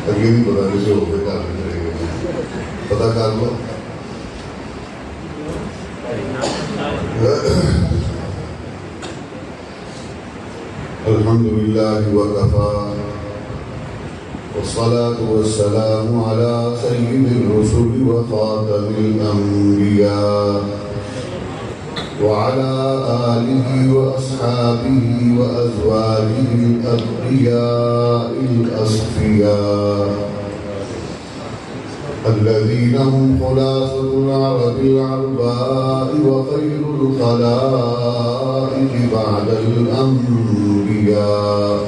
اگے نہیں پتا کسی ہو کے گھر میں چلے گئے پتا کر لو. الحمد للہ وکفى والصلاة والسلام على سید الرسل وخاتم الانبیاء وعلى آله وأصحابه وأزواجه الأتقياء الأصفياء الذين هم خلاصة العرب العرباء وخير الخلائق بعد الأنبياء.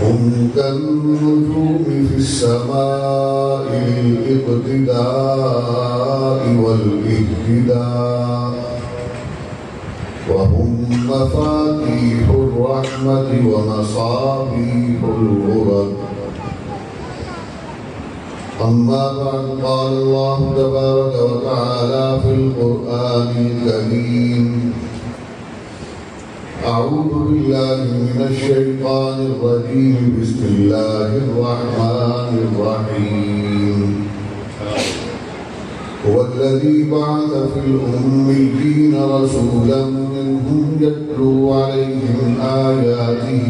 هم كالنجوم في السماء للاقتداء والاهتداء وهم مفاتيح الرحمة ومصابيح الغرب. أما بعد قال الله تبارك وتعالى في القرآن الكريم أعوذ بالله من الشيطان الرجيم بسم الله الرحمن الرحيم هو الذي بعث في الأميين رسولا منهم يتلو عليهم آياته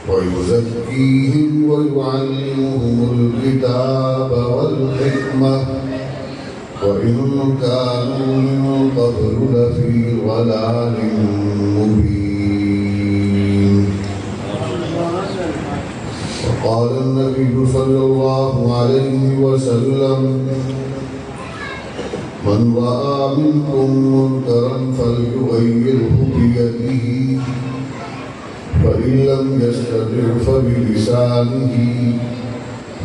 ويزكيهم ويعلمهم الكتاب والحكمة وإن كانوا من قبل لفي ضلال مبين. وقال النبي صلى الله عليه وسلم من رأى منكم منكرا فليغيره بيده فإن لم يستطع فبلسانه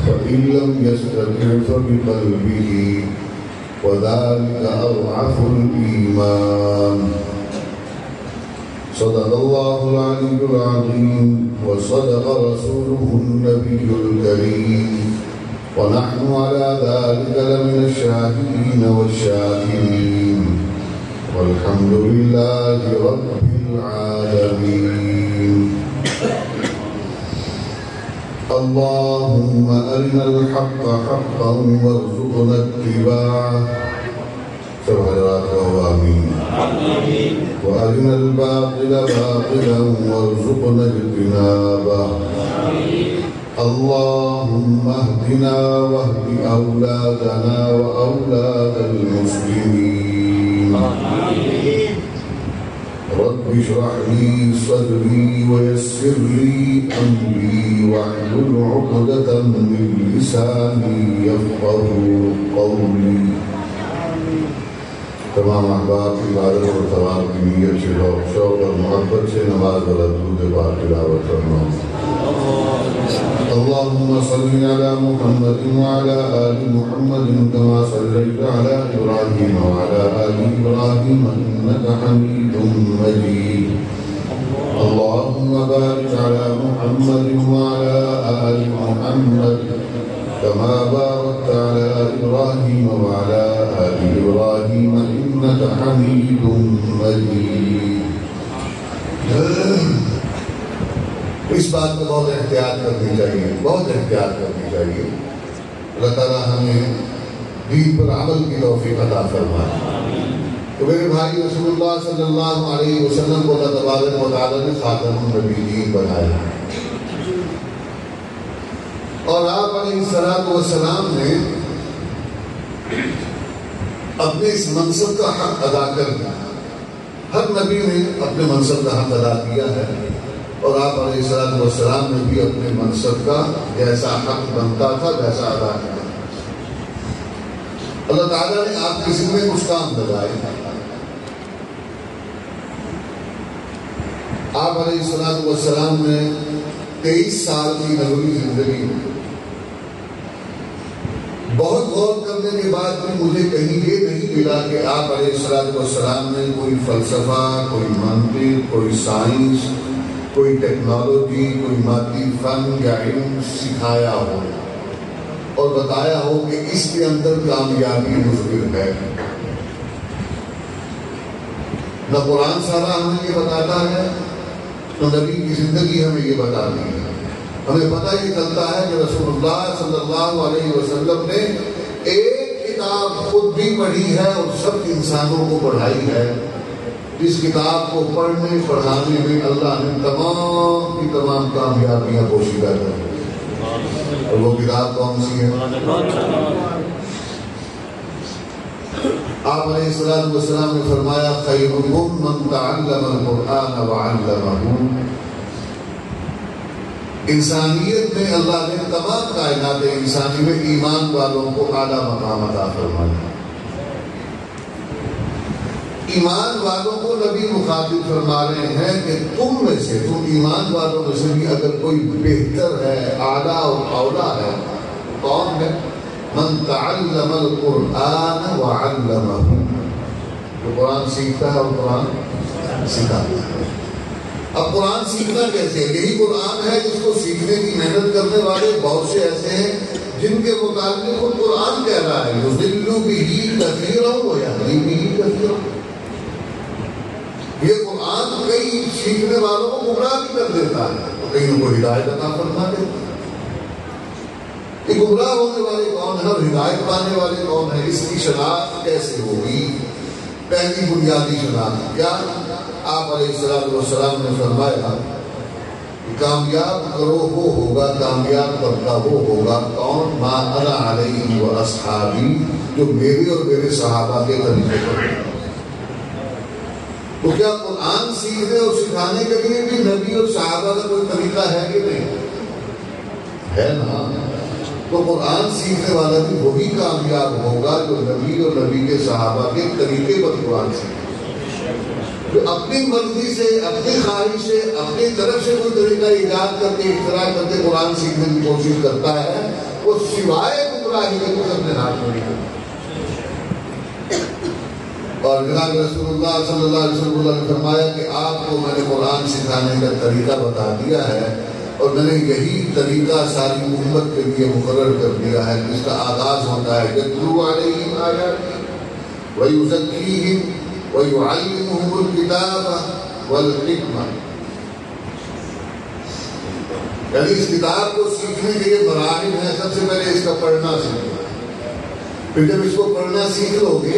فإن لم يستطع فبقلبه وذلك أضعف الإيمان. صدق الله العلي العظيم وصدق رسوله النبي الكريم ونحن على ذلك لمن الشاهدين والشاكرين والحمد لله رب العالمين. اللهم أرنا الحق حقا وارزقنا اتباعه. سب حضرات کہو آمین. وأرنا الباطل باطلا وارزقنا اجتنابه. اللهم اهدنا واهد أولادنا وأولاد المسلمين. رب اشرح لي صدري ويسر لي أمري واحلل عقدة من لساني يفقهوا قولي. تمام احباب کی عبادت اور ثواب کی نیت سے شوق اور محبت سے نماز اور درود پاک تلاوت فرمائیں. اللهم صل على محمد وعلى آل محمد كما صليت على إبراهيم وعلى آل إبراهيم إنك حميد مجيد. اللهم بارك على محمد وعلى آل محمد كما باركت على إبراهيم وعلى آل إبراهيم إنك حميد مجيد. اس بات کو بہت احتیاط کرنی چاہیے، بہت احتیاط کرنی چاہیے. اللہ تعالیٰ ہمیں دین پر عمل کی توفیق عطا فرمائے. تو میرے بھائی رسول اللہ صلی اللہ علیہ وسلم کو اللہ تبارک و تعالیٰ نے خاتم النبیین بنایا اور آپ علیہ السلام نے اپنے اس منصب کا حق ادا کر دیا. ہر نبی نے اپنے منصب کا حق ادا کیا ہے اور آپ علیہ السلام نے بھی اپنے منصب کا جیسا حق بنتا تھا ویسا ادا کیا. اللہ تعالیٰ نے آپ کے ذمہ کچھ کام لگائے. آپ علیہ السلام نے 23 سال کی نبوی زندگی میں بہت غور کرنے کے بعد بھی مجھے کہیں یہ نہیں ملا کہ آپ علیہ السلام نے کوئی فلسفہ، کوئی منطق، کوئی سائنس کوئی ٹیکنالوجی، کوئی مادی فن یا علم سکھایا ہو اور بتایا ہو کہ اس کے اندر کامیابی مشکل ہے. نہ قرآن سارا ہمیں یہ بتاتا ہے، نہ نبی کی زندگی ہمیں یہ بتاتی ہے. ہمیں پتہ یہ چلتا ہے کہ رسول اللہ صلی اللہ علیہ وسلم نے ایک کتاب خود بھی پڑھی ہے اور سب انسانوں کو پڑھائی ہے، جس کتاب کو پڑھنے پڑھانے میں اللہ نے تمام کی تمام کامیابیاں پوشیدہ کر دی. اور وہ کتاب کون سی ہے؟ آپ علیہ السلام نے فرمایا خیرکم من تعلم القرآن وعلمہ. انسانیت میں اللہ نے تمام کائنات انسانی میں ایمان والوں کو اعلیٰ مقام عطا فرمایا. ایمان والوں کو نبی مخاطب فرما رہے ہیں کہ تم میں سے، تم ایمان والوں میں سے بھی اگر کوئی بہتر ہے، اعلیٰ اور اولا ہے، کون ہے؟ من تعلم القرآن وعلمہ، جو قرآن سیکھتا ہے اور قرآن سکھاتا ہے. اب قرآن سیکھنا کیسے؟ یہی قرآن ہے جس کو سیکھنے کی محنت کرنے والے بہت سے ایسے ہیں جن کے متعلق خود قرآن کہہ رہا ہے یضل بہ کثیرا ویہدی بہ کثیرا. یہ قرآن کئی سیکھنے والوں کو گمراہ بھی کر دیتا ہے، تو کئی کو ہدایت عطا فرما دیتا ہے. یہ گمراہ ہونے والے کون ہیں اور ہدایت پانے والے کون ہیں؟ اس کی شناخت کیسے ہوگی؟ پہلی بنیادی شناخت کیا؟ آپ علیہ السلام نے فرمایا کہ کامیاب کرو وہ ہوگا، کامیاب کرتا وہ ہوگا کون؟ ما انا علیہ و اصحابی، جو میرے اور میرے صحابہ کے طریقے پر. تو کیا قرآن سیکھنے اور سکھانے کے لیے بھی نبی اور صحابہ کا کوئی طریقہ ہے کہ نہیں؟ ہے نا. تو قرآن سیکھنے والا بھی وہی کامیاب ہوگا جو نبی اور نبی کے صحابہ کے طریقے پر قرآن سیکھے. جو اپنی مرضی سے، اپنی خواہش سے، اپنی طرف سے کوئی طریقہ ایجاد کر کے اختراع کر کے قرآن سیکھنے کی کوشش کرتا ہے، وہ سوائے گمراہی کے کچھ اپنے ہاتھ میں نہیں کرتا. اور جناب رسول اللہ صلی اللہ علیہ وسلم نے فرمایا کہ آپ کو میں نے قرآن سکھانے کا طریقہ بتا دیا ہے اور میں نے یہی طریقہ ساری امت کے لیے مقرر کر دیا ہے، جس کا آغاز ہوتا ہے یتلو علیہم آیاتہ ویزکیہم وَيُعَلِّمُهُمُ الْكِتَابَ وَالْحِکْمَةَ. یعنی اس کتاب کو سیکھنے کے یہ مراحل ہیں. سب سے پہلے اس کا پڑھنا سیکھو، پھر جب اس کو پڑھنا سیکھ لو گے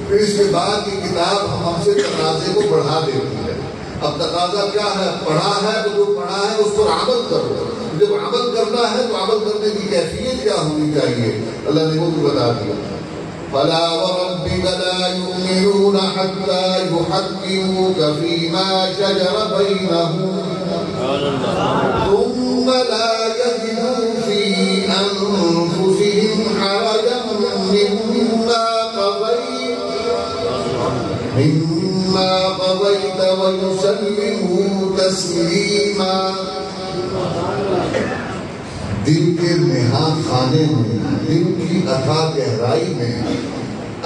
پھر اس کے بعد یہ کتاب ہم سے تقاضے کو بڑھا دیتی ہے. اب تقاضا کیا ہے؟ پڑھا ہے تو جو پڑھا ہے اس پر عمل کرو. جب عمل کرنا ہے تو عمل کرنے کی کیفیت کیا ہونی چاہیے اللہ نے وہ بھی بتا دیا. فلا وربك لا يؤمنون حتى يحكموك فيما شجر بينهم ثم لا يجدوا في أنفسهم حرجا مما قضيت ويسلموا تسليما. دل کے نہا خانے میں، دل کی اتھا گہرائی میں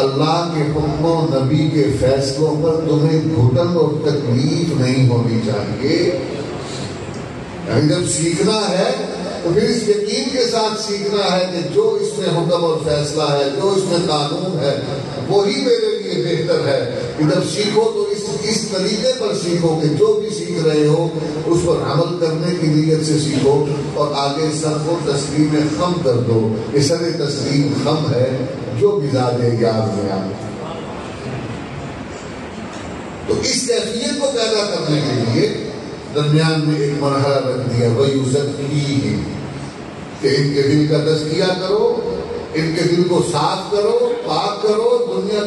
اللہ کے حکم و نبی کے فیصلوں پر تمہیں گھٹن اور تکلیف نہیں ہونی چاہیے. یعنی جب سیکھنا ہے تو پھر اس یقین کے ساتھ سیکھنا ہے کہ جو اس میں حکم اور فیصلہ ہے، جو اس میں قانون ہے، وہی میرے لیے بہتر ہے. جب سیکھو تو اس طریقے پر سیکھو کہ جو بھی سیکھ رہے ہو اس پر عمل کرنے کی نیت سے سیکھو اور آگے سر کو تسلیم خم کر دو. یہ سر تسلیم خم ہے جو مزاج یاد میں آئے. تو اس کیفیت کو پیدا کرنے کے لیے درمیان میں ایک مرحلہ رکھ دیا وَيُزَكِّيهِمْ، کہ ان کے دل کا تزکیہ کرو، ان کے دل کو صاف کرو، پاک کرو. دنیا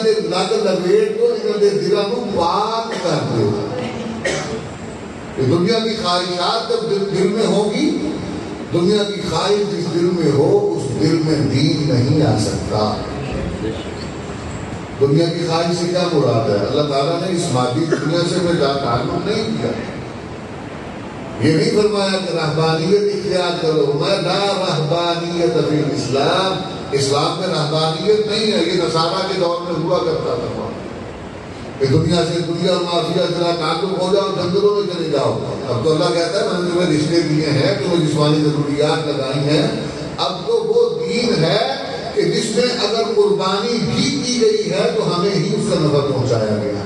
کے لگ لپیٹ کو ان کے دلوں کو پاک کر دو. دنیا کی خواہشات جب دل میں ہوگی، دنیا کی خواہش جس دل میں ہو اس دل میں دین نہیں آ سکتا. دنیا کی خواہش سے کیا مراد ہے؟ اللہ تعالیٰ نے اس مادی دنیا سے میں تعلق نہیں کیا. یہ نہیں فرمایا کہ رہبانیت اختیار کرو. میں لا رہبانیت فی الاسلام، اسلام میں رہبانیت نہیں ہے. یہ نصارہ کے دور میں ہوا کرتا تھا. کہ دنیا سے دنیا اور معافیہ ذرا تعلق ہو جاؤ، جنگلوں میں چلے جاؤ. اب تو اللہ کہتا ہے میں نے تمہیں رشتے دیے ہیں، تمہیں جسمانی ضروریات لگائی ہیں. اب تو وہ دین ہے کہ جس میں اگر قربانی بھی کی گئی ہے تو ہمیں ہی اس کا نفع پہنچایا گیا.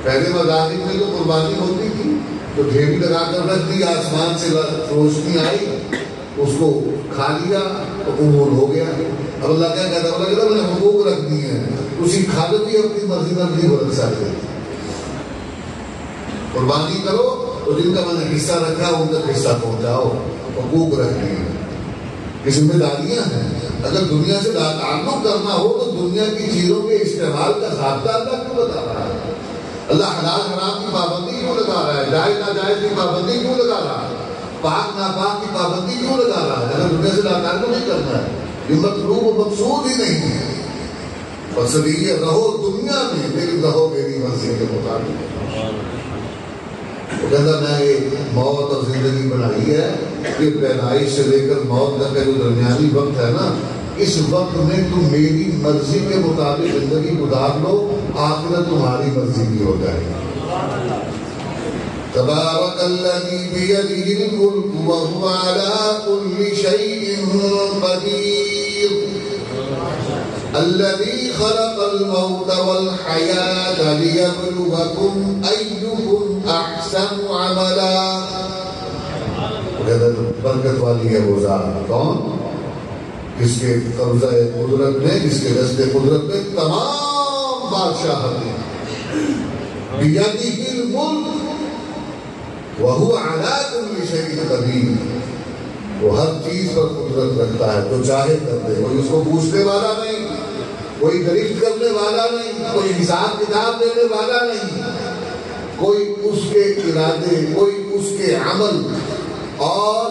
پہلے مذاہب میں تو قربانی ہوتی تھی تو ڈھیری لگا کر رکھ دی، آسمان سے روشنی آئی، اس کو کھا لیا تو قبول ہو گیا. اب اللہ کیا کہتا ہے؟ اللہ کہتا ہے میں نے حقوق رکھ دی ہیں، اسی کھالو بھی اپنی مرضی میں نہیں بدل سکتے. قربانی کرو تو جن کا میں نے حصہ رکھا ان تک حصہ پہنچاؤ. حقوق رکھ دیے، یہ ذمہ داریاں ہیں. اگر دنیا سے تعلق کرنا ہو تو دنیا کی چیزوں کے استعمال کا ضابطہ اللہ کیوں بتا رہا ہے؟ اللہ حلال حرام کی پابندی کیوں لگا رہا ہے؟ جائز ناجائز کی پابندی کیوں لگا رہا ہے؟ پاک ناپاک کی پابندی کیوں لگا رہا ہے؟ اگر دنیا سے تعلق نہیں کرنا ہے، یہ مطلوب و مقصود ہی نہیں ہے. بس یہ رہو دنیا میں لیکن رہو میری مرضی کے مطابق. وہ کہتا میں ایک موت اور زندگی بنائی ہے، یہ پیدائش سے لے کر موت تک کا جو درمیانی وقت ہے نا، اس وقت میں تم میری مرضی کے مطابق زندگی گزار لو، آخرت تمہاری مرضی کی ہو جائے گی. تبارک الذی بیدہ الملک وہو علی کل شیء قدیر الذی خلق الموت والحیاۃ لیبلوکم ایکم احسن عملا. برکت والی ہے وہ ذات کون؟ جس کے قبضہ قدرت میں، جس کے دست قدرت میں تمام بادشاہتیں. بیدہ الملک وہو علی کل شیء قدیر، وہ ہر چیز پر قدرت رکھتا ہے، جو چاہے کر دے. کوئی اس کو پوچھنے والا نہیں، کوئی گرفت کرنے والا نہیں، کوئی حساب کتاب دینے والا نہیں. کوئی اس کے ارادے، کوئی اس کے عمل اور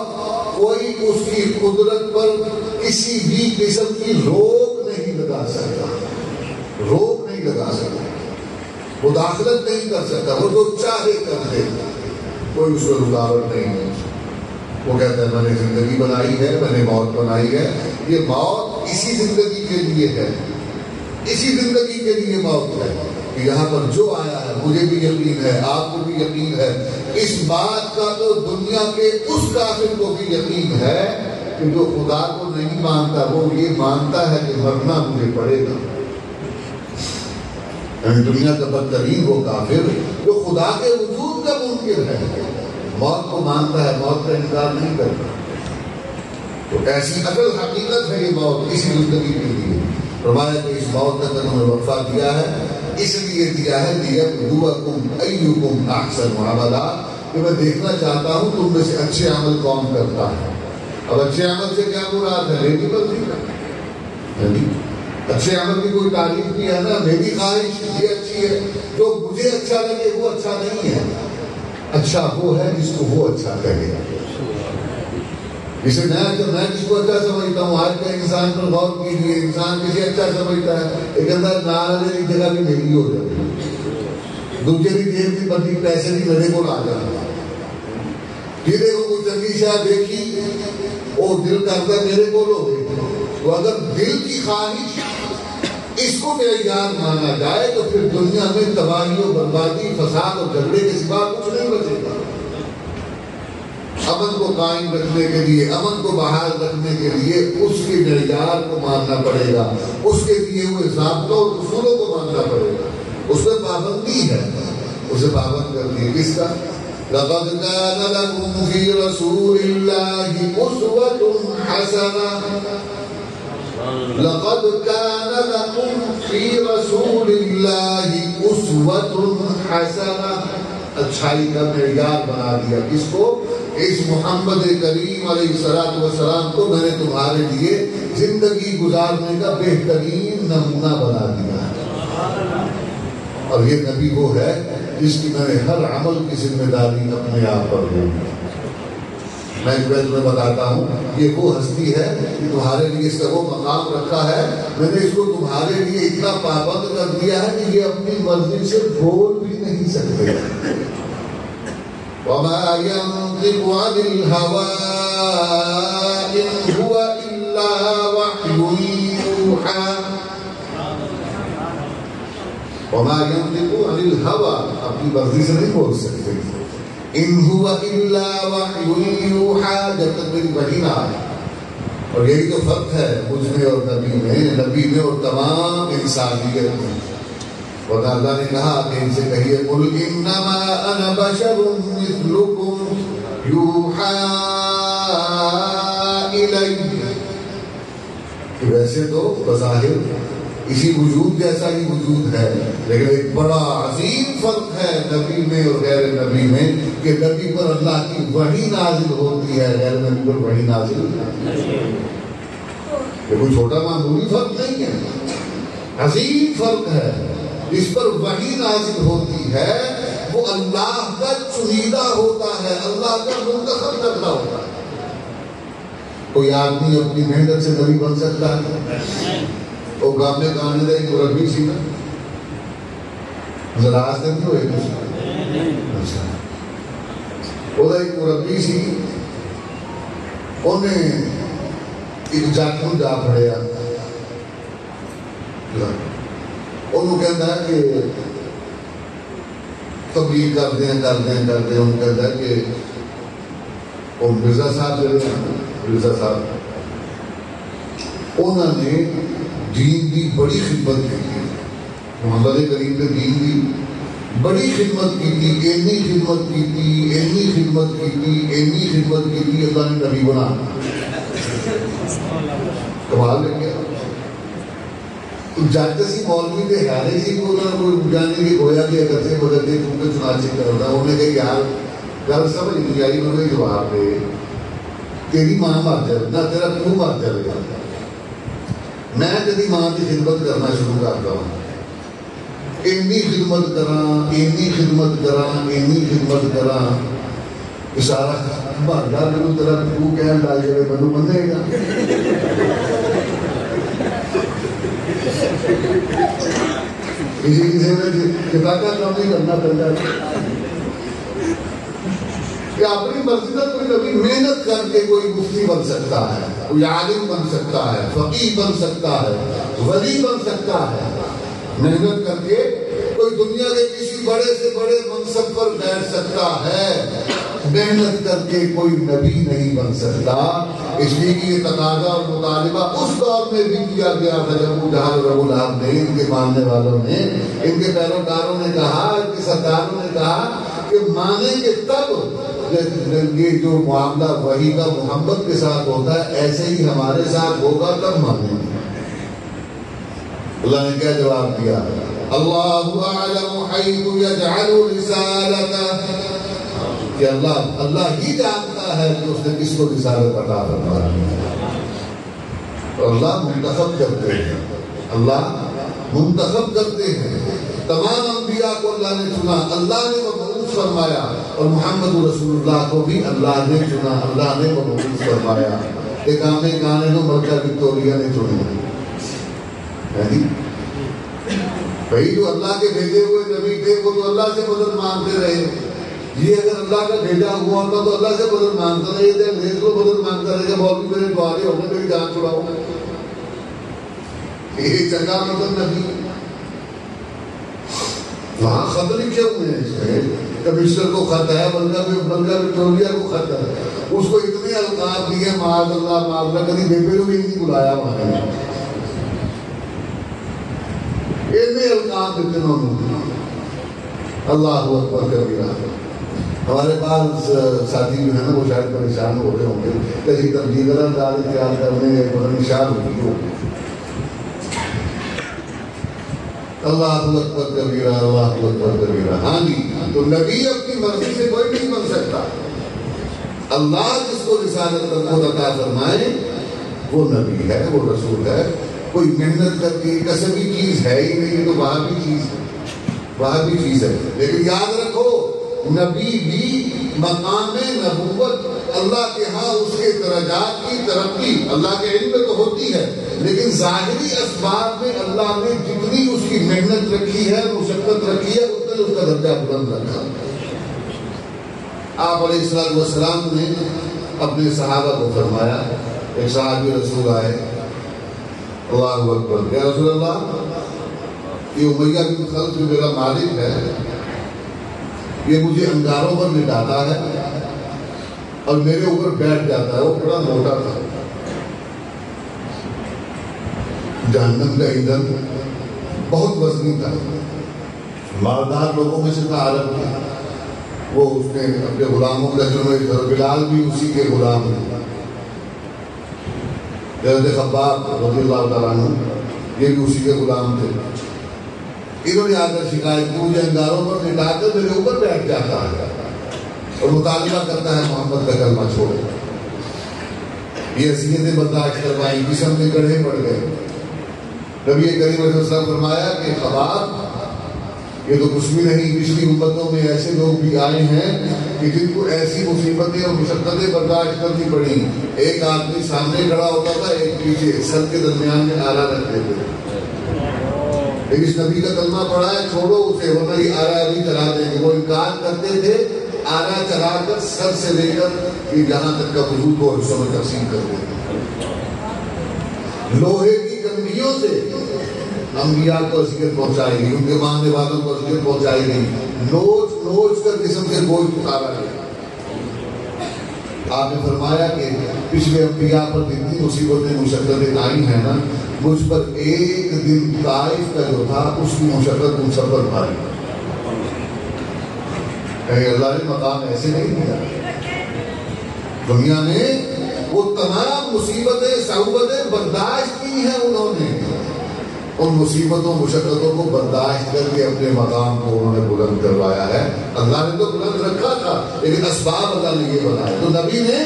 کوئی اس کی قدرت پر کسی بھی قسم کی روک نہیں لگا سکتا. روک نہیں لگا سکتا، مداخلت نہیں کر سکتا. وہ جو چاہے کر دے، کوئی اس کو رکاوٹ نہیں ہے. وہ کہتا ہے میں نے زندگی بنائی ہے، میں نے موت بنائی ہے. یہ موت اسی زندگی کے لیے ہے، اسی زندگی کے لیے موت ہے. یہاں پر جو آیا ہے مجھے بھی یقین ہے، آپ کو بھی یقین ہے. اس بات کا تو دنیا کے اس کافر کو بھی یقین ہے کہ جو خدا کو نہیں مانتا وہ یہ مانتا ہے کہ مرنا مجھے پڑے گا. دنیا کا بدترین وہ کافر جو خدا کے وجود کا منکر ہے، موت کو مانتا ہے، موت کا انکار نہیں کرتا. تو ایسی اصل حقیقت ہے یہ موت اسی زندگی کے لیے. فرمایا کہ اس موت کا انہوں نے وقفہ دیا ہے، اس لیے دیا ہے لیبلوکم ایکم احسن عملا، کہ میں دیکھنا چاہتا ہوں تم میں سے اچھے عمل کون کرتا ہے. اب اچھے عمل سے کیا مراد ہے؟ لیڈی بلدی کا اچھے عمل کی کوئی تعریف بھی ہے نا. میری خواہش یہ اچھی ہے، جو مجھے اچھا لگے وہ اچھا نہیں ہے. اچھا وہ ہے جس کو وہ اچھا کہے. جسے میں جس کو اچھا سمجھتا ہوں، آج کا انسان پر غور کیجیے، انسان کسی اچھا سمجھتا ہے، ایک اندر نہ ایک جگہ بھی میری ہو جاتی ہے، دوسرے بھی دیر بھی بندی پیسے بھی میرے کو آ جاتا ہے. یہ دیکھو کوئی چنگی شاہ دیکھی وہ دل کرتا میرے کو لو دے. تو اگر دل کی خواہش اس کو معیار مانا جائے تو پھر دنیا میں تباہی و بربادی، فساد اور جھگڑے کے سوا کچھ نہیں بچے گا. امن کو قائم رکھنے کے لیے، امن کو بحال رکھنے کے لیے اس کے معیار کو ماننا پڑے گا، اس کے دیے ہوئے ضابطوں اور اصولوں کو ماننا پڑے گا. اس میں پابندی ہے، اسے پابند کرتی ہے. کس کا؟ لَقَدْ كَانَ لَكُمْ فِي رَسُولِ اللَّهِ أُسْوَةٌ حَسَنَةٌ. لقد كان لكم في رسول الله أسوة حسنة. اچھائی کا معیار بنا دیا کس کو؟ اس محمد کریم علیہ الصلوۃ والسلام کو میں نے تمہارے لیے زندگی گزارنے کا بہترین نمونہ بنا دیا. اور یہ نبی وہ ہے جس کی میں نے ہر عمل کی ذمہ داری اپنے آپ پر لی. میں تمہیں بتاتا ہوں یہ وہ ہستی ہے کہ تمہارے لیے اس کا وہ مقام رکھا ہے. میں نے اس کو تمہارے لیے اتنا پابند کر دیا ہے کہ یہ اپنی مرضی سے بول بھی نہیں سکتے. وَمَا يَنطِقُ عَنِ الْهَوَىٰ إِنْ هُوَ إِلَّا وَحْيٌ يُوحَىٰ. وما ينطق عن الهوى، اپنی مرضی سے نہیں بول سکتے. ان هو الا وحی یوحى، جب تک میری وحی نہ آئے. اور یہی تو فرق ہے مجھ میں اور نبی میں اور تمام انسانیت میں. اور اللہ نے کہا کہ ان سے کہیے قل انما انا بشر مثلکم یوحى الی، کہ ویسے تو بظاہر اسی وجود جیسا ہی وجود ہے، لیکن ایک بڑا عظیم فرق ہے نبی میں اور غیر نبی میں کہ نبی پر اللہ کی وحی نازل ہوتی ہے، غیر نبی پر وحی نازل یہ کوئی چھوٹا معمولی فرق نہیں ہے، عظیم فرق ہے. اس پر وحی نازل ہوتی ہے وہ اللہ کا چنیدہ ہوتا ہے، اللہ کا منتخب کرتا ہوتا ہے. کوئی آدمی اپنی محنت سے نبی بن سکتا ہے؟ وہ گانے گانے کا ایک مربی سی نا ذرا آج تک ہوئے اچھا وہ ایک مربی سی، انہیں ایک جاکوں جا پڑیا، انہوں کہتا ہے کہ تبلیغ کر دیں انہوں کہتا ہے کہ وہ مرزا صاحب چلے مرزا صاحب انہوں نے دین کی بڑی خدمت کی، محمد کریم نے دین کی بڑی خدمت کی تھی، اینی خدمت کی تھی، اللہ نے نبی بنا. کمال لے گیا جاتے سی مولوی دے حالے سی کو کوئی جانے کی ہویا کہ اگر سے بدلتے کیونکہ چنانچہ کرتا انہوں نے کہا یار گل سمجھ نہیں آئی، انہوں نے جواب دے تیری ماں مر جائے نہ تیرا پیو مر جائے گا، میں تیری ماں کی خدمت کرنا شروع کرتا ہوں، اینی خدمت کراں اشارہ بھر گا میرے تیرا پیو کہن لگ جائے مینوں منے گا. کسی میں کتابیں کام نہیں کرنا پڑتا کہ اپنی مرضی کا کوئی نبی محنت کر کے کوئی مفتی بن سکتا ہے، کوئی عالم بن سکتا ہے، فقیہ بن سکتا ہے، ولی بن سکتا ہے. محنت کر کے کوئی دنیا کے کسی بڑے سے بڑے منصب پر بیٹھ سکتا ہے، محنت کر کے کوئی نبی نہیں بن سکتا. اس لیے کہ یہ تقاضا اور مطالبہ اس دور میں بھی کیا گیا تھا جب ابو جہل اور ابو لہب نے، ان کے ماننے والوں نے، ان کے پیروکاروں نے کہا، ان کے سرداروں نے کہا کہ مانیں گے تب یہ جو معاملہ وحی کا محمد کے ساتھ ہوتا ہے ایسے ہی ہمارے ساتھ ہوگا تب مانیں گے. اللہ نے کیا جواب دیا؟ اللہ اعلم حیث یجعل رسالتہ، کہ اللہ ہی جانتا ہے کہ اس نے کس کو رسالت عطا فرمایا. اللہ منتخب کرتے ہیں، تمام انبیاء کو اللہ نے چنا، اللہ نے مبعوث فرمایا، اور محمد رسول اللہ کو بھی اللہ نے چنا، اللہ نے مبعوث فرمایا. ایک آنے گانے کو ملکہ وکٹوریہ نے چنی، بھائی جو اللہ کے بھیجے ہوئے نبی تھے وہ تو اللہ سے مدد مانگتے رہے. یہ اگر اللہ کا بھیجا ہوا ہوتا تو اللہ سے مدد مانگتا رہے، یہ انگریز کو مدد مانگتا رہے کہ مولوی میرے دوارے ہونے میری جان چھڑاؤ. یہ چنگا مدد نبی. وہاں خط لکھے ہوئے ہیں، اس میں کمشنر کو خط ہے، ملکہ وکٹوریہ کو خط ہے، اس کو اتنے القاب دیے معاذ اللہ، کبھی بیبے کو بھی نہیں بلایا وہاں نے، اتنے القاب دیتے انہوں. اللہ اکبر کبیرہ. ہمارے پاس ساتھی جو ہے نا وہ شاید پریشان ہو رہے ہوں گے کسی تبدیل انداز اختیار کرنے نشان ہوگی ہو. اللہ اکبر کبیرہ، اللہ اکبر کبیرہ. ہاں جی، تو نبی اپنی مرضی سے کوئی نہیں بن سکتا. اللہ جس کو رسالت کو عطا فرمائے وہ نبی ہے، وہ رسول ہے. کوئی محنت کر کے کسبی چیز ہے ہی نہیں، تو وہاں بھی چیز ہے. لیکن یاد رکھو نبی بھی مقام نبوت اللہ کے ہاں اس کے درجات کی ترقی اللہ کے علم میں تو ہوتی ہے، لیکن ظاہری اسباب میں اللہ نے جتنی اس کی محنت رکھی ہے، مشقت رکھی ہے، اتنا اس کا درجہ بلند رکھا. آپ علیہ السلام نے اپنے صحابہ کو فرمایا، ایک صحابی رسول آئے، اللہ اکبر، یا رسول اللہ یہ امیہ بن خلف جو میرا مالک ہے یہ مجھے انگاروں پر لٹاتا ہے اور میرے اوپر بیٹھ جاتا ہے. وہ بڑا موٹا تھا. جہنم کا ایندھن بہت وزنی تھا. مالدار لوگوں میں سے تھا عرب کے. وہ اس نے اپنے غلاموں کا جو بلال بھی اسی کے غلام تھے. حضرت خباب رضی اللہ تعالیٰ عنہ یہ بھی اسی کے غلام تھے. انہوں نے آ کر شکایت کی مجھے انگاروں پر لٹا کر میرے اوپر بیٹھ جاتا ہے اور مطالبہ کرتا ہے محمد کا کلمہ چھوڑو. یہ اذیتیں برداشت کروائیں جسم میں گڑھے پڑ گئے. نبی کریم صلی اللہ علیہ وسلم فرمایا کہ خباب یہ تو کچھ بھی نہیں. پچھلی امتوں میں ایسے لوگ بھی آئے ہیں کہ جن کو ایسی مصیبتیں اور مشقتیں برداشت کرنی پڑی. ایک آدمی سامنے کھڑا ہوتا تھا, ایک پیچھے, سر کے درمیان میں آلہ رکھتے تھے. لیکن اس نبی کا کلمہ پڑھا ہے چھوڑو اسے ورنہ یہ آلہ ابھی چلا دیں گے. وہ انکار کرتے تھے. آلہ چلا کر سر سے لے کر جہاں تک کا وجود کو حصوں میں تقسیم کر دیتے. لوہے کی کنگھیوں سے انبیاء کو اذیت پہنچائی گئی, ان کے ماننے والوں کو اذیت پہنچائی گئی. نوچ نوچ کر جسم سے گوشت اتارا گیا. آپ نے فرمایا کہ پچھلے انبیاء پر جتنی مصیبتیں مشقتیں آئی ہیں نا, مجھ پر ایک دن طائف کا جو تھا اس کی مشقت ان سب پر بھاری. کہیں اللہ نے مقام ایسے نہیں دیا. دنیا نے وہ تمام مصیبتیں صعوبتیں برداشت کی ہیں. انہوں نے ان مصیبتوں مشقتوں کو برداشت کر کے اپنے مقام کو انہوں نے بلند کروایا ہے. اللہ نے تو بلند رکھا تھا لیکن اسباب اللہ نے یہ بنائے. تو نبی نے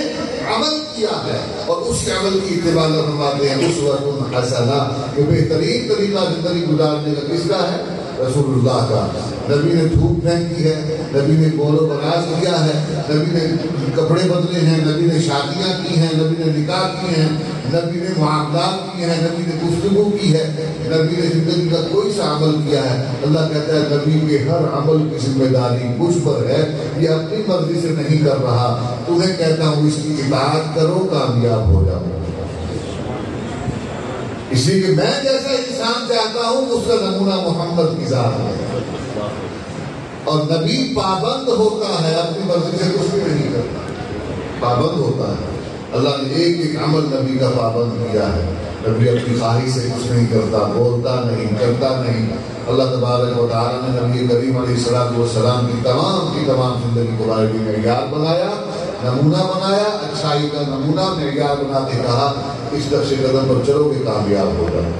عمل کیا ہے اور اس عمل کی اتباع فرماتے ہیں اسوۃ حسنہ. کہ بہترین طریقہ زندگی گزارنے کا کس کا ہے؟ رسول اللہ کا. نبی نے دھوپ پھینکی ہے, نبی نے گول و براز کیا ہے, نبی نے کپڑے بدلے ہیں, نبی نے شادیاں کی ہیں, نبی نے نکاح کیے ہیں, نبی نے معاملات کیے ہیں, نبی نے گفتگو کی ہے, نبی نے زندگی کا کوئی سا عمل کیا ہے. اللہ کہتا ہے نبی کے ہر عمل کی ذمہ داری مجھ پر ہے. یہ اپنی مرضی سے نہیں کر رہا. تمہیں کہتا ہوں اس کی اطاعت کرو, کامیاب ہو جاؤ. اس لیے کہ میں جیسا انسان چاہتا ہوں اس کا نمونہ محمد کی ذات ہے. اور نبی پابند ہوتا ہے, اپنی مرضی سے کچھ بھی نہیں کرتا, پابند ہوتا ہے. اللہ نے ایک ایک عمل نبی کا پابند کیا ہے. نبی اپنی خواہش سے کچھ نہیں کرتا, بولتا نہیں, کرتا نہیں. اللہ تبارک و تعالیٰ نے نبی کریم علیہ السلام کی تمام زندگی کو بھی معیار بنایا, نمونہ بنایا, اچھائی کا نمونہ معیار بنا کے کہا اس نقش قدم پر چلو گے کامیاب ہو جاؤ.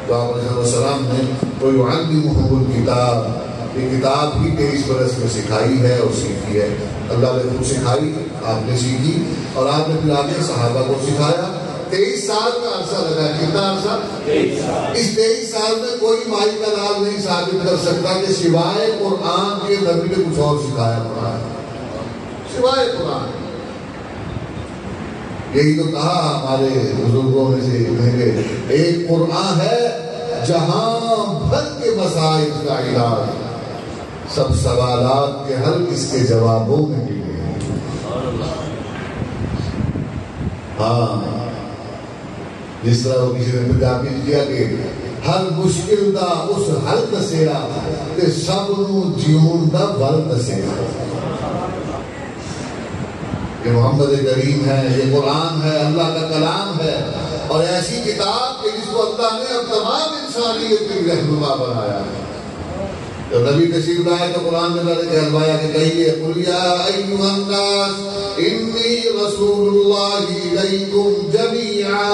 تو آپ علیہ السلام نے کوئی يعلمهم الکتاب, یہ کتاب بھی 23 برس میں سکھائی ہے اور سیکھی ہے. اللہ نے خود سکھائی, آپ نے سیکھی, اور آپ نے پھر آگے صحابہ کو سکھایا. 23 سال کا عرصہ لگا. کتنا عرصہ؟ 23 سال. اس 23 سال میں کوئی مائی کا لال نہیں ثابت کر سکتا کہ سوائے قرآن کے نبی نے کچھ اور سکھایا قرآن, سوائے قرآن. یہی تو کہا ہمارے بزرگوں میں سے کہیں گے ایک قرآن ہے جہاں بھر کے مسائل کا علاج, سب سوالات کے حل اس کے جوابوں میں ملے ہیں. ہاں, جس طرح وہ کسی نے تعبیر کیا کہ ہر مشکل دا اس حل دسیا تے سب نو جیون دا بل دسیا. یہ محمد کریم ہے, یہ قرآن ہے, اللہ کا کلام ہے, اور ایسی کتاب کہ جس کو اللہ نے اب تمام انسانیت کی رہنما بنایا ہے. جب نبی تشریف لائے تو قرآن میں اللہ نے کہلوایا کہ کہیے قل یا ایھا الناس انی رسول اللہ الیکم جمیعا.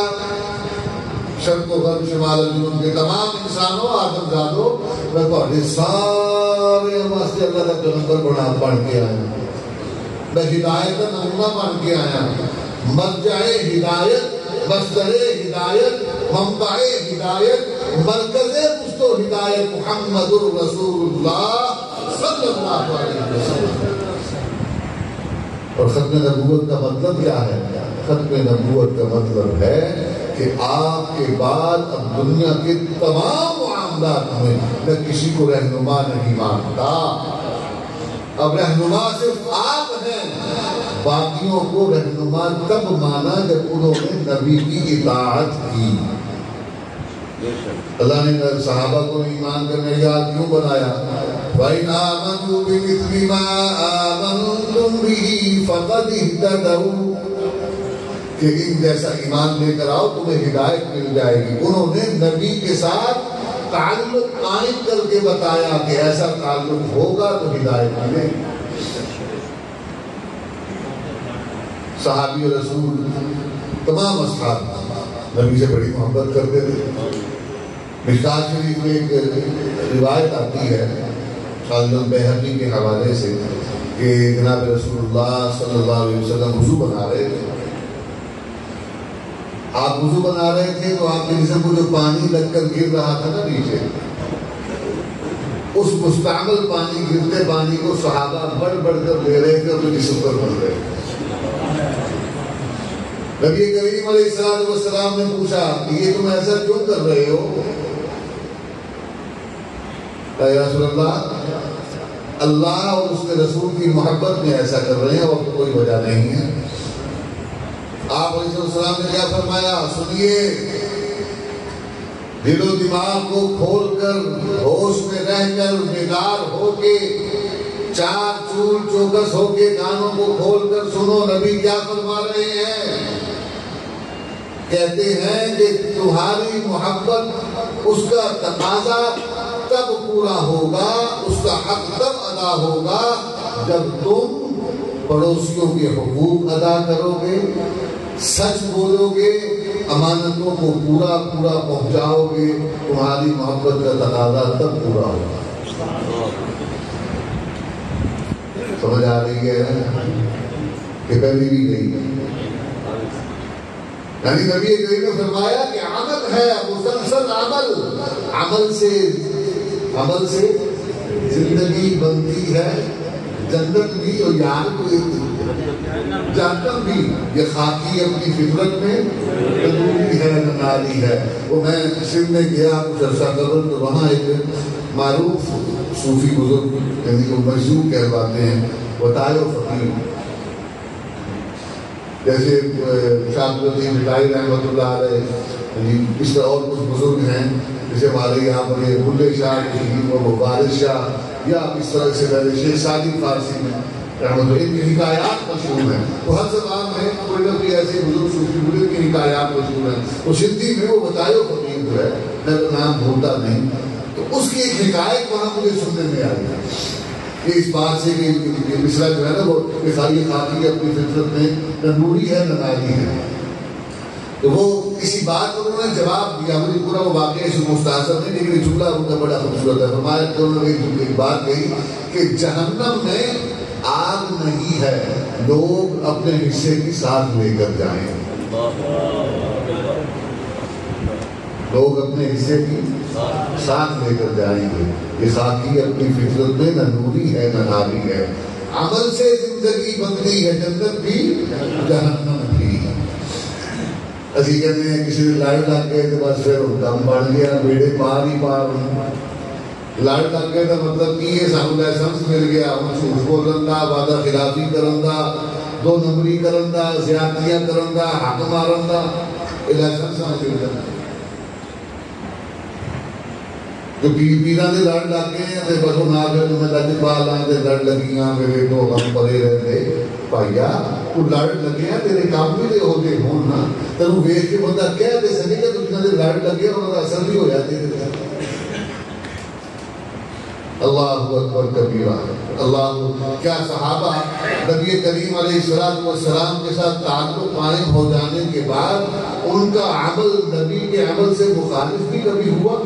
شرق و غرب شمال جنوب کے تمام انسانوں, آدم زادوں, میں تمہارے سارے واسطے اللہ کا پیغمبر بن کے آیا ہوں. میں ہدایت کا نمونہ بن کے آیا ہوں. مرجع ہدایت, مصدر ہدایت, منبع ہدایت, مرکز مستو ہدایت محمد الرسول اللہ صلی اللہ علیہ وسلم. اور ختم نبوت کا مطلب کیا ہے؟ ختم نبوت کا مطلب ہے کہ آپ کے بعد اب دنیا کے تمام معاملات میں میں کسی کو رہنما نہیں مانتا. اب رہنما صرف آپ ہیں. باقیوں کو رہنما تب مانا جب انہوں نے نبی کی اطاعت کی. اللہ نے صحابہ کو ایمان کا معیار کیوں بنایا؟ وَإِنْ آمَنُوا بِمِثْلِ مَا آمَنْتُمْ بِهِ فَقَدِ اهْتَدَوْا کہ ان جیسا ایمان لے کر آؤ تمہیں ہدایت مل جائے گی۔ انہوں نے نبی کے ساتھ تعلق قائم کر کے بتایا کہ ایسا تعلق ہوگا تو ہدایت ملے گی۔ صحابی رسول تمام اصحاب نبی سے بڑی محبت کرتے تھے۔ مشکات شریف میں ایک روایت آتی ہے خالد بیہقی کے حوالے سے کہ جناب رسول اللہ صلی اللہ علیہ وسلم وضو بنا رہے تھے۔ آپ وضو بنا رہے تھے تو آپ کے جسم کو جو پانی لگ کر گر رہا تھا نا نیچے، اس مستعمل پانی، گرتے پانی کو صحابہ بڑھ بڑھ کر لے رہے تھے اور جسم پر بن رہے تھے۔ نبی کریم علیہ السلام نے پوچھا کہ یہ تم ایسا کیوں کر رہے ہو؟ یا رسول اللہ اور اس کے رسول کی محبت میں ایسا کر رہے ہیں اور کوئی وجہ نہیں ہے۔ آپ علیہ السلام نے کیا فرمایا؟ سنیے، دل و دماغ کو کھول کر، ہوش میں رہ کر، بیدار ہو کے، چار چول چوکس ہو کے کانوں کو کھول کر سنو نبی کیا فرما رہے ہیں۔ کہتے ہیں کہ تمہاری محبت اس کا تقاضا تب پورا ہوگا، اس کا حق تب ادا ہوگا جب تم پڑوسیوں کے حقوق ادا کرو گے، سچ بولو گے، امانتوں کو پورا پورا پہنچاؤ گے، تمہاری محبت کا تقاضا تب پورا ہوگا۔ سمجھ آ رہی ہے کہ پہلی بھی گئی ہے؟ یعنی نبی کریم نے فرمایا کہ عمل ہے، مسلسل عمل، عمل سے زندگی بنتی ہے، جنت بھی اور یہاں کو جہنم بھی۔ یہ خاکی اپنی فطرت میں تندوری ہے، ننالی ہے۔ وہ میں سندھ میں گیا کچھ عرصہ قبل تو وہاں ایک معروف صوفی بزرگ یعنی کہ مجذوب کہلاتے ہیں، وطائے و فقیر، جیسے شاہ الدین بٹائی رحمۃ اللہ علیہ، اس طرح اور کچھ بزرگ ہیں جیسے ہمارے یہاں پر بلے شاہ اور وارث شاہ، یا اس طرح سے پہلے شیخ سعدی فارسی میں رحمۃ اللہ، ان کی حکایات مشہور ہیں۔ وہ ہر زبان میں کوئی نہ کوئی ایسے بزرگ صوفی بزرگ کی حکایات مشہور ہیں۔ وہ سندھی میں وہ وطائے و فقیر جو ہے، میں تو نام بھولتا نہیں، تو اس کی ایک حکایت وہاں مجھے سننے میں آئی ہے کہ اس بات سے کہ مصرع جو ہے نا وہ خالی خاکی اپنی فطرت میں نوری ہے، ننالی ہے۔ تو وہ کسی بات پر انہوں نے جواب دیا، مجھے پورا وہ واقعہ اس مستحضر نہیں، لیکن یہ جملہ ان کا بڑا خوبصورت ہے۔ فرمایا کہ انہوں نے ایک بات کہی کہ جہنم میں آگ نہیں ہے، لوگ اپنے حصے کی ساتھ لے کر جائیں، لوگ اپنے حصے کی ساتھ لے کر جائیں گے۔ یہ خاکی اپنی فطرت میں نہ نوری ہے نہ ناری ہے۔ عمل سے زندگی بنتی ہے، جنت بھی جہنم بھی۔ اسی کہتے ہیں کسی نے لڑ لگ گئے تو بس پھر دم بڑھ گیا، بیڑے پار ہی پار۔ لڑ لگ گئے تو مطلب کی یہ سانو لائسنس مل گیا، ہوں جھوٹ بولن دا، وعدہ خلافی کرن دا، دو نمبری کرن دا، زیادتیاں کرن دا، حق مارن دا، یہ لائسنس نہ مل جائے۔ جو پیران دے لڑ لگ گئے ہیں بس وہ نہ کر میں لج پال آئیں دے لڑ لگیاں میرے تو ہم پڑے رہتے بھائیا وہ لڑ لگے ہیں تیرے کام بھی دے ہوتے ہوں نا، تینوں ویخ کے بندہ کہہ دے سکے کہ تجھے دے لڑ لگے انہوں کا اثر بھی ہو جاتے تھے۔ اللہ اکبر کبیرہ۔ اللہ، کیا صحابہ نبی کریم علیہ السلام کے ساتھ تعلق قائم ہو جانے کے بعد ان کا عمل نبی کے عمل سے مخالف بھی کبھی ہوا؟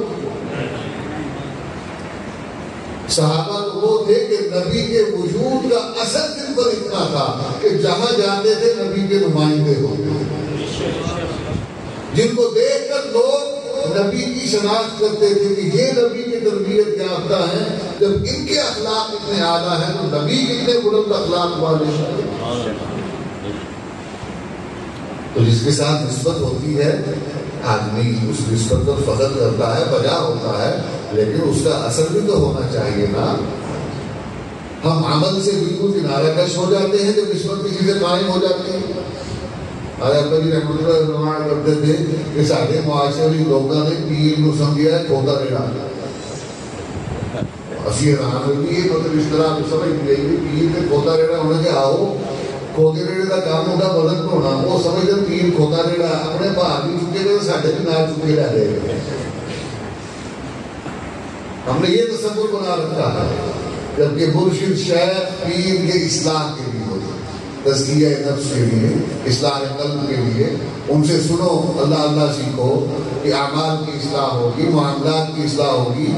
صحابہ تو وہ تھے کہ نبی کے وجود کا اثر دل پر اتنا تھا کہ جہاں جاتے تھے نبی کے نمائندے ہوتے، جن کو دیکھ کر لوگ نبی کی شناخت کرتے تھے کہ یہ نبی کی تربیت یافتہ ہیں۔ جب ان کے اخلاق اتنے اعلیٰ ہیں تو نبی کتنے بلند اخلاق والے ہیں۔ تو جس کے ساتھ نسبت ہوتی ہے آدمی اس نسبت پر فخر کرتا ہے، بجا ہوتا ہے، لیکن اس کا اثر بھی تو ہونا چاہیے نا۔ ہم عمل سے بالکل کنارہ کش ہو جاتے ہیں جب نسبت کسی سے قائم ہو جاتی ہے۔ ابا جی رحمۃ اللہ فرمایا کرتے تھے کہ سارے معاشرے میں لوگوں نے پیر کو سمجھا ہے کھوتا ریڑا. اسی حیران ہوئی مطلب اس طرح سمجھ گئی کہ پیر نے کھوتا ریڑا ہونے کے آؤ کھوتے ریڑے کا کام ہوتا بدن ڈھونا. وہ سمجھتے پیر کھوتا ریڑا اپنے بھاگ بھی چکے گئے ساڈے بھی نال چکے رہ رہے. ہم نے یہ تصور بنا رکھا ہے جبکہ مرشد شیخ پیر کے اصلاح کے لیے تزکیہ نفس کے لیے اصلاح قلب کے لیے ان سے سنو اللہ اللہ سیکھو کہ اعمال کی اصلاح ہوگی معاملات کی اصلاح ہوگی.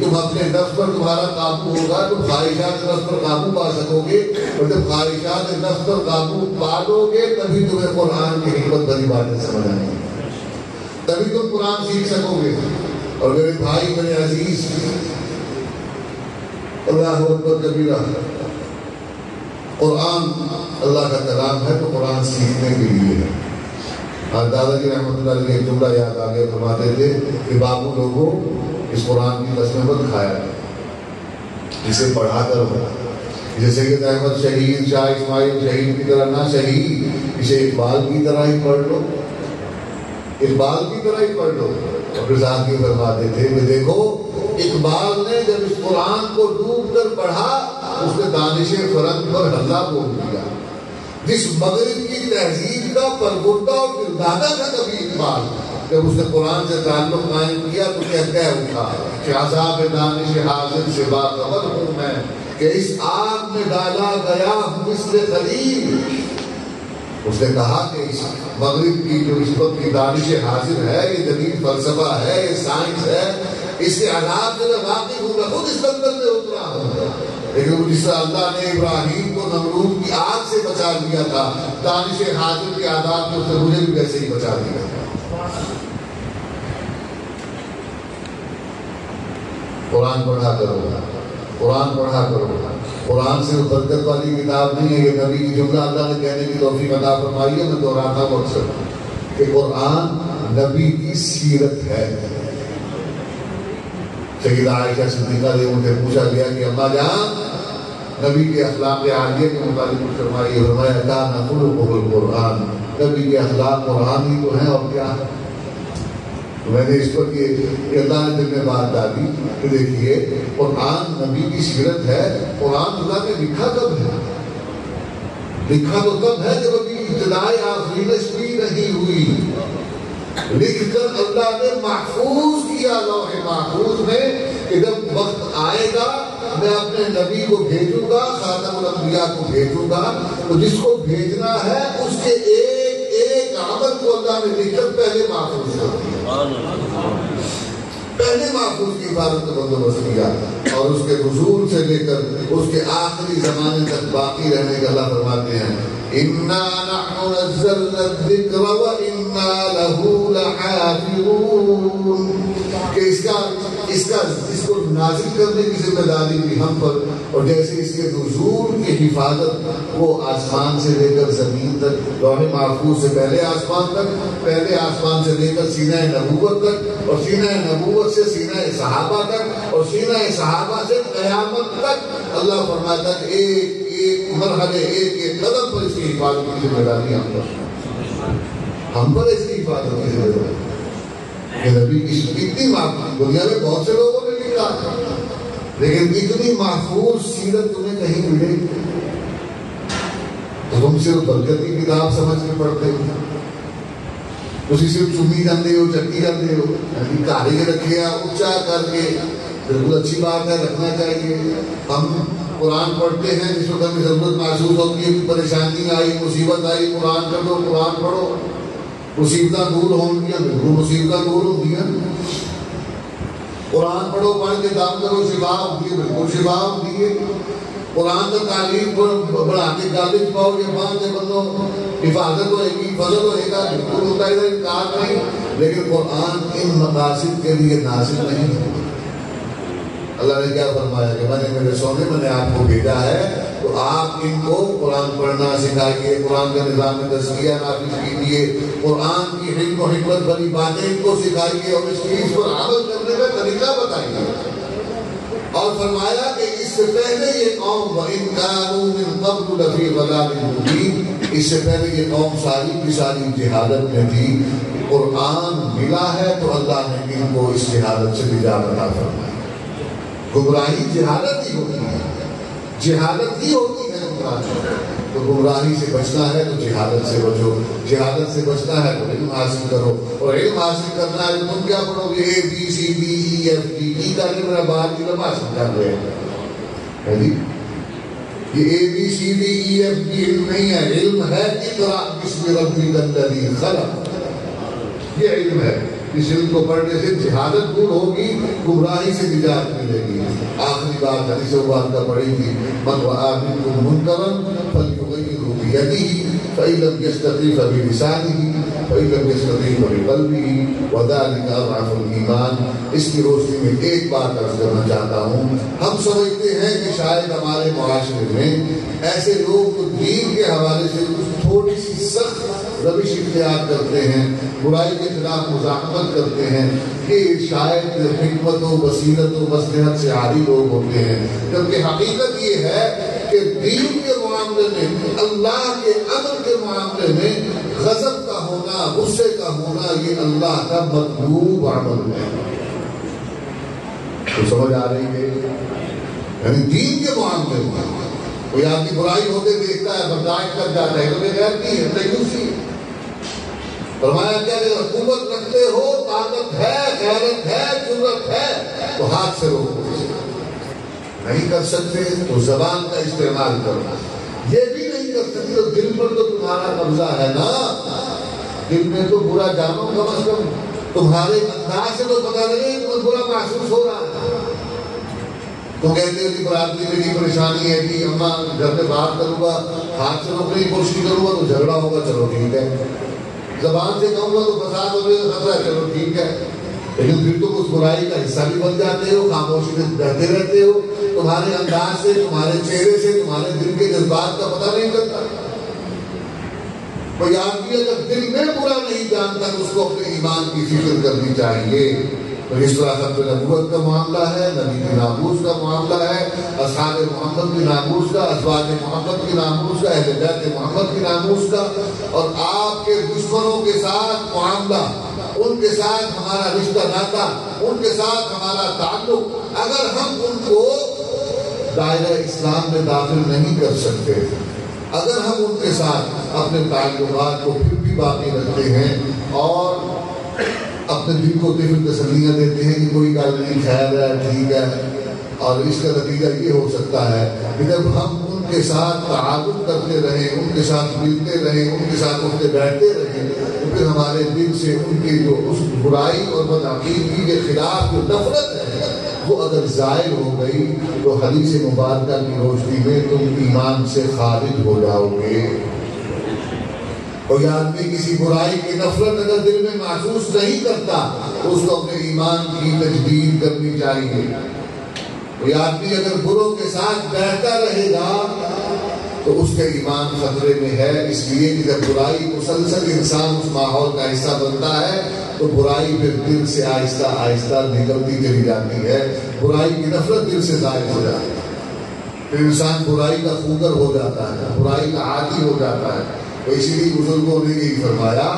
تم اپنے نفس پر تمہارا قابو ہوگا تم خواہشات نفس پر قابو پا سکو گے اور جب خواہشات نفس پر قابو پا لو گے تبھی تمہیں قرآن کی حکمت بھری باتیں سمجھ آئیں گی تبھی تم قرآن سیکھ سکو گے. اور میرے بھائی میرے عزیز اللہ اکبر کبیرہ قرآن اللہ کا کلام ہے تو قرآن سیکھنے کے لیے ہے. دادا جی رحمۃ اللہ علیہ ایک جملہ یاد آگے فرماتے تھے کہ بابو لوگوں اس قرآن کی قسمیں مت کھایا اسے پڑھا کر ہو جیسے کہ احمد شہید شاہ اسماعیل شہید کی طرح نہ شہید اسے اقبال کی طرح ہی پڑھ لو اقبال کی طرح ہی پڑھ لو. اور پھر ساتھ یہ فرماتے تھے کہ دیکھو اقبال نے جب اس قرآن کو ڈوب کر پڑھا اس نے دانش فرنگ پر حملہ بول دیا. جس مغرب کی تہذیب کا پرگوٹا اور پردادا تھا کبھی اقبال جب اس نے قرآن سے تعلق قائم کیا تو کہہ اٹھا کہ عذاب دانش حاضر سے باخبر ہوں میں کہ اس آگ میں ڈالا گیا ہوں مثل خلیل. اس نے کہا کہ اس مغرب کی جو اس وقت کی دانش حاضر ہے یہ جدید فلسفہ ہے یہ سائنس ہے اس کے عذاب سے میں واقف ہوں میں خود اس بندر میں اترا ہوں. لیکن جس طرح اللہ نے ابراہیم کو نمرود کی آگ سے بچا لیا تھا دانش حاضر کے عذاب میں اس نے مجھے بھی ویسے ہی بچا دیا. قرآن پڑھا کرو قرآن پڑھا کرو. قرآن صرف برکت والی کتاب نہیں ہے یہ نبی کی جملہ اللہ نے کہنے کی توفیق عطا فرمائی ہے. میں دہراتا ہوں اکثر کہ قرآن نبی کی سیرت ہے. سیدہ عائشہ صدیقہ نے ان سے پوچھا گیا کہ اماں جان نبی کے اخلاق عالیہ کے متعلق فرمائیے. فرمایا کان خلقہ القرآن نبی کے اخلاق قرآن ہی تو ہیں اور کیا ہے. میں نے اس پر کہ اللہ نے دل میں بات ڈالی کہ دیکھیے قرآن نبی کی سیرت ہے. قرآن اللہ نے لکھا کب ہے لکھا تو تب ہے جب ابھی ابتدائی آفرینش بھی نہیں ہوئی. لکھ کر اللہ نے محفوظ کیا لوح محفوظ میں کہ جب وقت آئے گا میں اپنے نبی کو بھیجوں گا خاتم الانبیاء کو بھیجوں گا تو جس کو بھیجنا ہے اس کے ایک ایک عمل کو اللہ نے لکھ کر پہلے محفوظ کر دیا. پہلے محفوظ کی حفاظت کا بندوبست کیا اور اس کے حضور سے لے کر اس کے آخری زمانے تک باقی رہنے کا اللہ فرماتے ہیں اِنَّا نَحْنُ نَزَّلْنَا الذِّكْرَ وَإِنَّا لَهُ لَحَافِظُونَ کہ اس کو نازل کرنے کی ذمہ داری بھی ہم پر اور جیسے اس کے نزول کی حفاظت وہ آسمان سے لے کر زمین تک لوح محفوظ سے پہلے آسمان تک پہلے آسمان سے لے کر سینہ نبوت تک اور سینہ نبوت سے سینہ صحابہ تک اور سینہ صحابہ سے قیامت تک اللہ فرماتا ہے ایک ایک مرحلے ایک ایک قدم پر اس کی حفاظت کی ذمہ داری ہم پر اس کی حفاظت کی ذمہ داری کہ نبی کی اتنی محفوظ دنیا میں بہت سے لوگوں نے لکھا لیکن اتنی محفوظ سیرت تمہیں کہیں ملے تو تم صرف برکت کی کتاب سمجھ کے پڑھتے ہو تھی صرف چمی جاتے ہو چکی جاتے ہو کاری کے رکھے اونچا کر کے بالکل اچھی بات ہے رکھنا چاہیے. ہم قرآن پڑھتے ہیں جس وقت ہمیں ضرورت محسوس ہوتی ہے پریشانی آئی مصیبت آئی قرآن کر دو قرآن پڑھو مصیبتیں دور ہوں گی بالکل مصیبتیں دور ہوں گی. قرآن پڑھو پڑھ کے دام کرو شفا ہوتی ہے بالکل شفا ہوتی ہے. قرآن کا تعلیم بڑھا کے کالج پاؤ یا باندھ بنو حفاظت ہوئے گی فضل ہوئے گا بالکل ہوتا ہے انکار نہیں لیکن قرآن ان مقاصد کے لیے نازل نہیں ہے. اللہ نے کیا فرمایا کہ میں نے میرے سونے میں نے آپ کو بھیجا ہے تو آپ ان کو قرآن پڑھنا سکھائیے قرآن کا نظام تزکیہ نافذ کیجیے قرآن کی حکم و حکمت بھری باتیں ان کو سکھائیے اور اس چیز پر عمل کرنے کا طریقہ بتائیے. اور فرمایا کہ اس سے پہلے یہ قوم وَإِن كَانُوا مِن قَبْلُ لَفِي ضَلَالٍ مُبِينٍ اس سے پہلے یہ قوم ساری کی ساری جہالت میں تھی. قرآن ملا ہے تو اللہ نے ان کو اس جہالت سے نجات عطا فرمائی. گمراہی جہالت ہی ہوتی ہے، جہالت ہی ہوتی ہے گمراہی. تو گمراہی سے بچنا ہے تو جہالت سے بچو، جہالت سے بچنا ہے تو علم حاصل کرو، اور علم حاصل کرنا ہے تو تم کیا پڑھو گے؟ A B C D E F G. ای کا علم ہے باہر کی علم حاصل کر رہے ہیں. یہ A B C D E F G علم نہیں ہے، علم ہے اقرأ باسم ربک الذی خلق. یہ علم ہے. اس علم کو پڑھنے سے جہالت دور ہوگی، گمراہی سے نجات ملے گی. آخری بات حدیث مبارکہ پڑھی تھی، من رأى منکم منکرا فلیغیرہ بیدہ فإن لم یستطع فبلسانہ فإن لم یستطع فبقلبہ وذلک اضعف الایمان. اس کی روشنی میں ایک بات عرض کرنا چاہتا ہوں. ہم سمجھتے ہیں کہ شاید ہمارے معاشرے میں ایسے لوگ دین کے حوالے سے تھوڑی سی سخت روش اختیار کرتے ہیں، برائی کے خلاف مزاحمت کرتے ہیں، کہ شاید حکمت و بصیرت و مصلحت سے عاری لوگ ہوتے ہیں. جبکہ حقیقت یہ ہے کہ دین کے معاملے میں، اللہ کے امر کے معاملے میں غضب کا ہونا، غصے کا ہونا، یہ اللہ کا مطلوب عمل ہے. تو سمجھ آ رہی ہے؟ یعنی دین کے معاملے میں کوئی آپ کی برائی ہوتے دیکھتا ہے، برداشت کر جاتا ہے، تو بے غیرتی ہے، تیوسی ہے. فرمایا کیا کہ قوت رکھتے ہو، طاقت ہے، غیرت ہے، جرأت ہے، تو ہاتھ سے روکو. نہیں کر سکتے تو زبان کا استعمال کرو. یہ بھی نہیں کر سکتے تو دل پر تو تمہارا قبضہ ہے نا. دل میں تو برا جانو، کم از کم تمہارے انداز سے تو پتہ لگے کہ برا محسوس ہو رہا ہے. تو کہتے ہو کہ برادری میں کی پریشانی ہے کہ اماں گھر میں بات کروں گا، ہاتھ سے روکنے کی کوشش کروں گا تو جھگڑا ہوگا، چلو ٹھیک ہے. زبان سے کہوں گا تو فساد ہونے کا خطرہ ہے، چلو ٹھیک ہے. لیکن پھر تم اس برائی کا حصہ بھی بن جاتے ہو، خاموشی میں رہتے رہتے ہو. تمہارے انداز سے، تمہارے چہرے سے، تمہارے دل کے جذبات کا پتہ نہیں چلتا. کوئی آدمی اگر دل میں برا نہیں جانتا تو اس کو اپنے ایمان کی فکر کرنی چاہیے. تو اس طرح ختم نبوت کا معاملہ ہے، نبی کی ناموس کا معاملہ ہے، اصحاب محمد کی ناموس کا، ازواج محمد کی ناموس کا، اہل بیت محمد کی ناموس کا. اور آپ کے دشمنوں کے ساتھ معاملہ، ان کے ساتھ ہمارا رشتہ ناتا، ان کے ساتھ ہمارا تعلق، اگر ہم ان کو دائرہ اسلام میں داخل نہیں کر سکتے، اگر ہم ان کے ساتھ اپنے تعلقات کو پھر بھی باقی رکھتے ہیں اور اپنے دل کو دل تسلیاں دیتے ہیں کہ کوئی گل نہیں، خیر ہے، ٹھیک ہے، اور اس کا نتیجہ یہ ہو سکتا ہے کہ جب ہم ان کے ساتھ تعاون کرتے رہیں، ان کے ساتھ ملتے رہیں، ان کے ساتھ اٹھتے بیٹھتے رہیں، تو پھر ہمارے دل سے ان کی جو اس برائی اور بدعقیدگی کے خلاف جو نفرت ہے وہ اگر زائل ہو گئی تو حدیث مبارکہ کی روشنی میں تم ایمان سے خارج ہو جاؤ گے. کوئی آدمی کسی برائی کی نفرت اگر دل میں محسوس نہیں کرتا تو اس کو اپنے ایمان کی تجدید کرنی چاہیے. کوئی آدمی اگر بروں کے ساتھ بیٹھتا رہے گا تو اس کے ایمان خطرے میں ہے. اس لیے کہ جب برائی مسلسل انسان اس ماحول کا حصہ بنتا ہے تو برائی پھر دل سے آہستہ آہستہ نکلتی چلی جاتی ہے، برائی کی نفرت دل سے ظاہر ہو جاتی ہے، پھر انسان برائی کا خوگر ہو جاتا ہے، برائی کا عادی ہو جاتا ہے. تو اسی لیے بزرگوں نے یہی فرمایا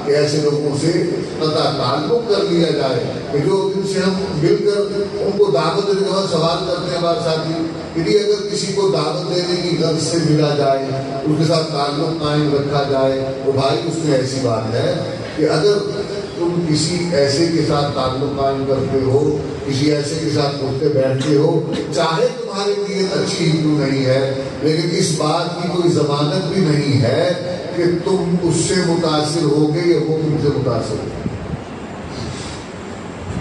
کہ ایسے لوگوں سے قطع تعلق کر لیا جائے کہ جو دن سے ہم مل کر ان کو دعوت دینے کے بعد سوال کرتے ہیں ہمارے ساتھی، یعنی اگر کسی کو دعوت دینے کی غرض سے ملا جائے، اس کے ساتھ تعلق قائم رکھا جائے، تو بھائی اس میں ایسی بات ہے کہ اگر تم کسی ایسے کے ساتھ تعلق قائم کرتے ہو، کسی ایسے کے ساتھ اٹھتے بیٹھتے ہو، چاہے تمہاری نیت اچھی کیوں نہیں ہے، لیکن اس بات کی کوئی ضمانت بھی نہیں ہے کہ تم اس سے متاثر ہوگے یا وہ تم سے متاثر ہوگے.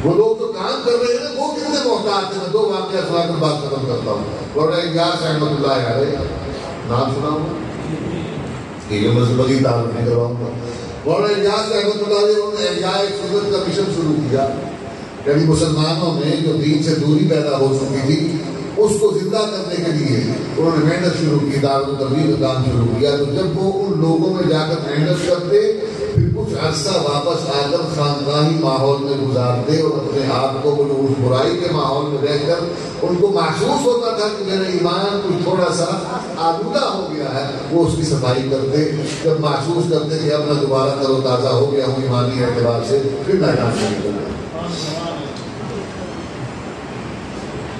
وہ لوگ تو کام کر رہے ہیں، وہ کتنے محتاط ہیں. میں 2 واقعہ سنا کر بات ختم کرتا ہوں. مولانا الیاس رحمۃ اللہ علیہ، نام سنا ہوں، یہ مذہبی تعلق نہیں کرواؤں گا. مولانا الیاس رحمۃ اللہ علیہ انہوں نے احیاء سنت کا مشن شروع کیا، یعنی مسلمانوں میں جو دین سے دوری پیدا ہو چکی تھی اس کو زندہ کرنے کے لیے انہوں نے محنت شروع کی، دعوت و تبلیغ کا کام شروع کیا. تو جب وہ ان لوگوں میں جا کر محنت کرتے پھر کچھ عرصہ واپس آ کر خاندانی ماحول میں گزارتے اور اپنے آپ کو اس برائی کے ماحول میں رہ کر ان کو محسوس ہوتا تھا کہ میرا ایمان کچھ تھوڑا سا آلودہ ہو گیا ہے، وہ اس کی صفائی کرتے، جب محسوس کرتے کہ اب میں دوبارہ تر و تازہ ہو گیا ہوں ایمانی اعتبار سے، پھر میدان میں نکل گیا۔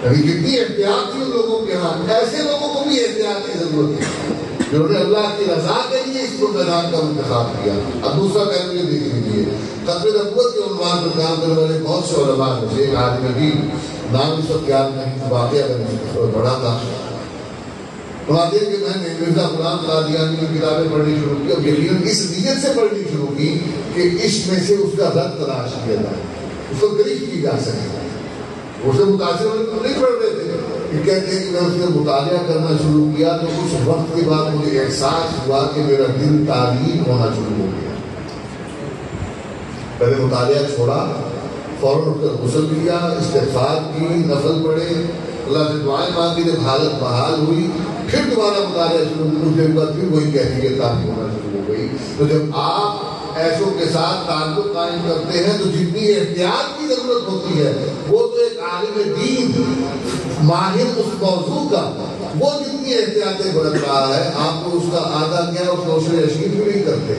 یعنی کتنی احتیاط تھی ان لوگوں کے ہاں، ایسے لوگوں کو بھی احتیاط کی ضرورت ہے جنہوں نے اللہ کی رضا کے لیے اس کو میدان کا انتخاب کیا۔ اب دوسرا پہلو یہ دیکھ لیجیے، ختم نبوت کے عنوان پر کام کرنے والے بہت سے علماء میں سے ایک آدمی بھی نام اس وقت یاد نہیں، واقعہ بڑا تھا، فرماتے ہیں کہ میں نے مرزا غلام قادیانی کی کتابیں پڑھنی شروع کی، اور یقیناً اس نیت سے پڑھنی شروع کی کہ اس میں سے اس کا رد تلاش کیا جائے، اس کو گرفت کی جا سکے۔ اسے متاثر ہونے کو نہیں پڑھ رہے تھے، کہ کہتے ہیں کہ میں اس نے مطالعہ کرنا شروع کیا تو کچھ وقت کے بعد مجھے احساس ہوا کہ میرا دل تعلیم ہونا شروع ہو گیا۔ پہلے مطالعہ چھوڑا، فوراً اٹھ کر غسل کیا، استغفار کی، نفل پڑھے، اللہ سے دعائیں مانگی، جب حالت بحال ہوئی پھر دوبارہ مطالعہ شروع کیا، کچھ دیر بعد پھر وہی کیفیت تعلیم ہونا شروع ہو گئی۔ تو جب آپ ایسوں کے ساتھ تعلق قائم کرتے ہیں تو جتنی احتیاط کی ضرورت ہوتی ہے، وہ تو ایک عالم دین ماہر اس موضوع کا، وہ جتنی احتیاطیں برت رہا ہے، آپ کو اس کا آدھا کیا اس نوشر اشیر بھی نہیں کرتے۔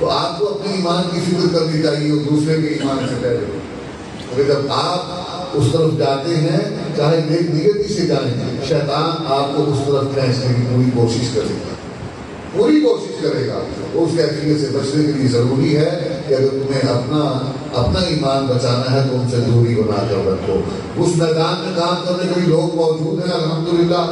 تو آپ کو اپنے ایمان کی فکر کرنی چاہیے اور دوسرے کے ایمان سے پہلے، کیونکہ جب آپ اس طرف جاتے ہیں چاہے نیک نیتی سے جائیں، شیطان آپ کو اس طرف کھینچنے کی پوری کوشش کرے گا، پوری کوشش کرے گا۔ اس کیفیت سے بچنے کے لیے ضروری ہے کہ اگر تمہیں اپنا ایمان بچانا ہے تو ان سے دوری بنا کر رکھو۔ اس میدان میں کام کرنے کے لیے لوگ موجود ہیں، الحمدللہ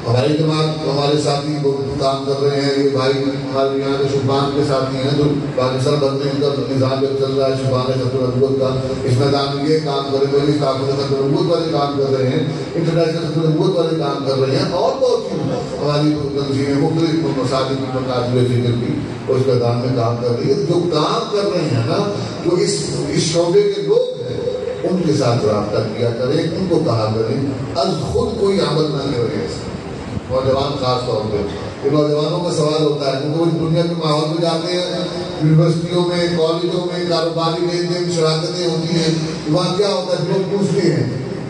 ہماری جماعت ہمارے ساتھی کام کر رہے ہیں، یہ بھائی ہمارے یہاں کے شبان کے ساتھی ہیں جو پاکستان بھر میں ان کا نظام جب چل رہا ہے شبان ختم نبوت کا، اس میدان میں یہ کام کر رہے ہیں، ختم نبوت والے کام کر رہے ہیں، انٹرنیشنل ختم نبوت والے کام کر رہے ہیں، اور بہت سی ہماری تنظیمیں مختلف مساجد کی مقاصد فکر کی اس میدان میں کام کر رہی ہے۔ جو کام کر رہے ہیں نا، جو اس شعبے کے لوگ ہیں، ان کے ساتھ رابطہ کیا کریں، ان کو کہا کریں از خود کوئی عمل نہ کرے۔ نوجوان خاص طور پہ کہ نوجوانوں کا سوال ہوتا ہے کیونکہ وہ دنیا کے ماحول میں جاتے ہیں، یونیورسٹیوں میں، کالجوں میں کاروباری لین دین شراکتیں ہوتی ہیں، وہاں کیا ہوتا ہے، لوگ پوچھتے ہیں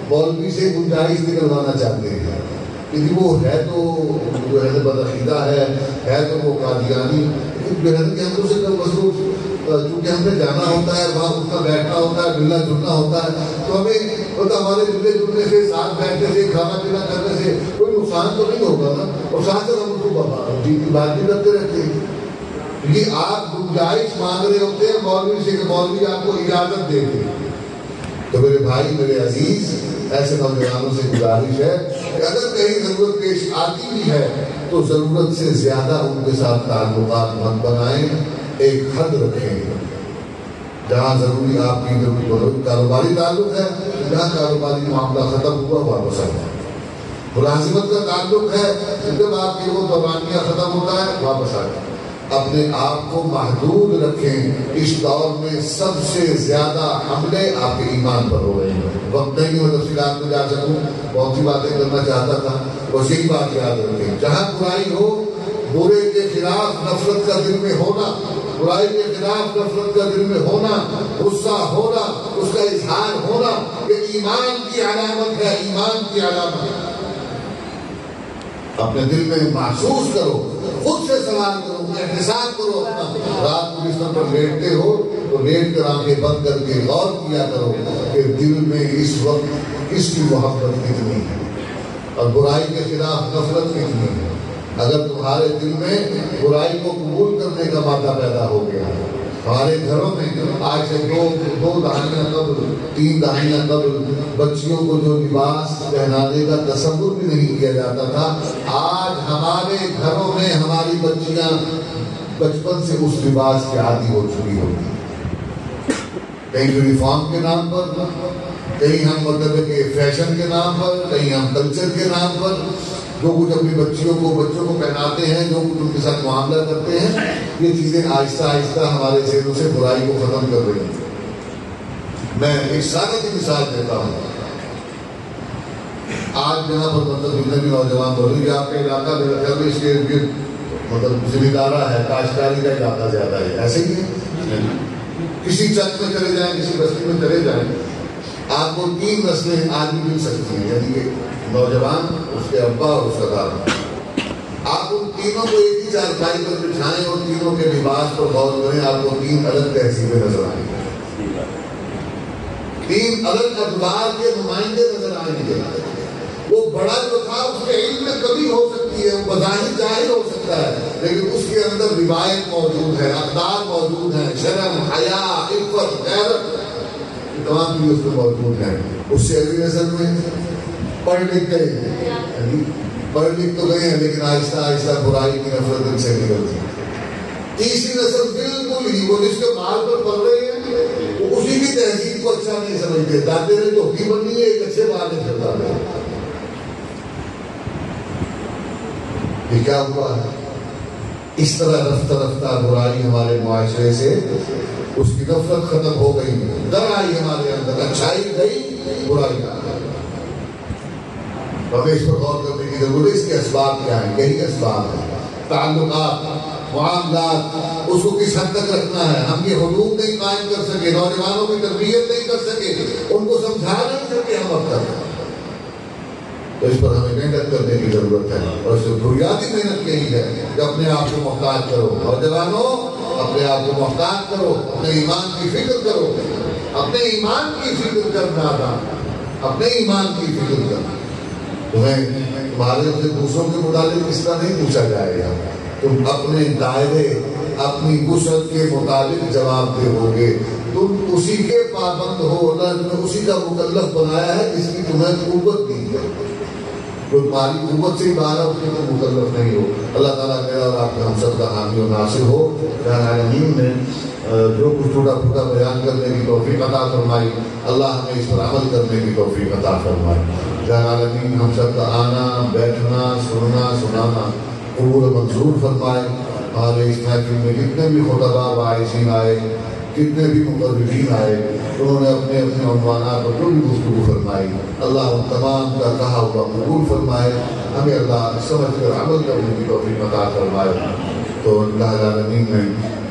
مولوی سے گنجائش نکلوانا چاہتے ہیں، کیونکہ وہ ہے تو جو ہے بدعقیدہ ہے تو وہ قادیانی، لیکن بہن کے اندر سے مصروف، چونکہ ہم نے جانا ہوتا ہے، وہاں اٹھنا بیٹھنا ہوتا ہے، ملنا جلنا ہوتا ہے، تو ہمیں ہمارے ملنے جلنے سے، ساتھ بیٹھنے سے، کھانا پینا کرنے سے کوئی نقصان تو نہیں ہوگا نا، اور ساتھ ساتھ ہم اس کو کی بات بھی کرتے رہتے ہیں، کیونکہ آپ گنجائش مانگ رہے ہوتے ہیں مولوی سے کہ مولوی آپ کو اجازت دے دے۔ تو میرے بھائی، میرے عزیز، ایسے نوجوانوں سے گزارش ہے کہ اگر کہیں ضرورت پیش آتی بھی ہے تو ضرورت سے زیادہ ان کے ساتھ تعلقات مت بنائیں، ایک حد رکھیں، جہاں ضروری آپ کی ضرورت کاروباری تعلق ہے، جہاں کاروباری معاملہ ختم ہوا واپس آ جائیں، ملازمت کا تعلق ہے، جب آپ کی وہ دورانیہ ختم ہوتا ہے واپس آ جائیں، اپنے آپ کو محدود رکھیں۔ اس دور میں سب سے زیادہ حملے آپ کے ایمان پر ہو رہے ہیں۔ وقت نہیں میں تفصیلات میں جا سکوں، بہت سی باتیں کرنا چاہتا تھا، بس یہی بات یاد رکھیں، جہاں برائی ہو، برے کے خلاف نفرت کا دل میں ہونا، برائی کے خلاف نفرت کا دل میں ہونا، غصہ ہونا، اس کا اظہار ہونا، یہ ایمان کی علامت ہے، ایمان کی علامت ہے۔ اپنے دل میں محسوس کرو، خود سے سوال کرو، احتساب کرو اپنا۔ رات کو بستر پر لیٹتے ہو تو لیٹ کر آنکھیں بند کر کے غور کیا کرو کہ دل میں اس وقت کس کی محبت کتنی ہے اور برائی کے خلاف نفرت کتنی ہے۔ اگر تمہارے دل میں برائی کو قبول کرنے کا مادہ پیدا ہو گیا، ہمارے گھروں میں آج سے دو دہائیاں قبل، 3 دہائیاں قبل بچیوں کو جو لباس پہنانے کا تصور بھی نہیں کیا جاتا تھا، آج ہمارے گھروں میں ہماری بچیاں بچپن سے اس لباس کے عادی ہو چکی ہوتی، کہیں یونیفارم کے نام پر، کہیں ہم مطلب کہ فیشن کے نام پر، کہیں ہم کلچر کے نام پر جو کچھ اپنی بچوں کو پہناتے ہیں، جو کچھ ان کے ساتھ معاملہ کرتے ہیں، یہ چیزیں آہستہ آہستہ ہمارے ذہنوں سے برائی کو ختم کر رہی ہیں۔ میں ایک سادہ کی مثال دیتا ہوں۔ آج جہاں پر مطلب جتنے بھی نوجوان بولیں گے، آپ کا علاقہ میرا خیال میں اس کے مطلب ذمہ دارہ ہے، کاشتکاری کا علاقہ زیادہ ہے، ایسے ہی ہے. کسی چک میں چلے جائیں، کسی بستی میں چلے جائیں، آپ کو 3 نسلیں آج بھی مل سکتی ہیں، یعنی کہ نوجوان، اس کے ابا اور اس کا دادا. آپ ان تینوں کو ایک ہی چارپائی پر بٹھائیں اور تینوں کے لباس پر غور کریں، آپ کو 3 الگ تہذیبیں نظر آئیں گے، 3 الگ ادوار کے نمائندے نظر آئیں گے. وہ بڑا جو تھا اس کے علم میں کمی ہو سکتی ہے، وہ بظاہر جاہل ہو سکتا ہے، لیکن اس کے اندر روایت موجود ہے، اقدار موجود ہیں، شرم، حیا، عفت، غیرت، یہ تمام چیزیں اس میں موجود ہیں. اس سے اگلی نسل میں پڑھ لکھ گئے، پڑھ لکھ تو گئے ہیں لیکن آہستہ آہستہ برائی کی نفرت ان سے نکلتی ہے. تیسری نسل بالکل ہی وہ جس کے مال پر پڑھ رہے ہیں وہ اسی کی تہذیب کو اچھا نہیں سمجھتے. دادے نے جو حکم بنی ہے ایک اچھے بات نہیں کرتا ہے. یہ کیا ہوا ہے؟ اس طرح رفتہ رفتہ برائی ہمارے معاشرے سے اس کی نفرت ختم ہو گئی، ڈر آئی ہمارے اندر، اچھائی گئی، برائی آ گئی. ہمیں اس پر غور کرنے کی ضرورت ہے. اس کے اسباب کیا ہیں؟ یہی اسباب ہیں، تعلقات، معاملات. اس کو کس حد تک رکھنا ہے؟ ہم یہ حدود نہیں قائم کر سکے، نوجوانوں کی تربیت نہیں کر سکے، ان کو سمجھا نہیں سکے ہم اب تک. تو اس پر ہمیں محنت کرنے کی ضرورت ہے، اور اس سے بنیادی محنت یہی ہے کہ اپنے آپ کو محتاج کرو. نوجوانوں اپنے آپ کو محتاج کرو، اپنے ایمان کی فکر کرو، اپنے ایمان کی فکر کرنا تھا، اپنے ایمان کی فکر کرنا. تمہیں تمہارے سے دوسروں کے متعلق اس طرح نہیں پوچھا جائے گا. تم اپنے دائرے، اپنی وسعت کے مطابق جواب دے ہوگے. تم اسی کے پابند ہو، اللہ نے تمہیں اسی کا مکلف بنایا ہے جس کی تمہیں قوت دی ہے. جو تمہاری قوت سے باہر اس کے تم مکلف نہیں ہو. اللہ تعالیٰ میرا اور آپ کا ہم سب کا حامی و ناصر ہو. العالمین نے جو کچھ ٹوٹا پھوٹا بیان کرنے کی توفیق عطا فرمائی، اللہ ہمیں اس پر عمل کرنے کی توفیق عطا فرمائی. العالمین ہم سب کا آنا، بیٹھنا، سننا، سنانا قبول و منظور فرمائے. ہمارے اس محفل میں جتنے بھی خطباء واعظین آئے، جتنے بھی مقررین آئے، انہوں نے اپنے اپنے عنوانات پر جو بھی گفتگو فرمائی، اللہ ان تمام کا کہا ہوا قبول فرمائے. ہمیں اللہ سمجھ کر عمل کرنے کی توفیق عطا فرمائے. تو اللہ العالمین نے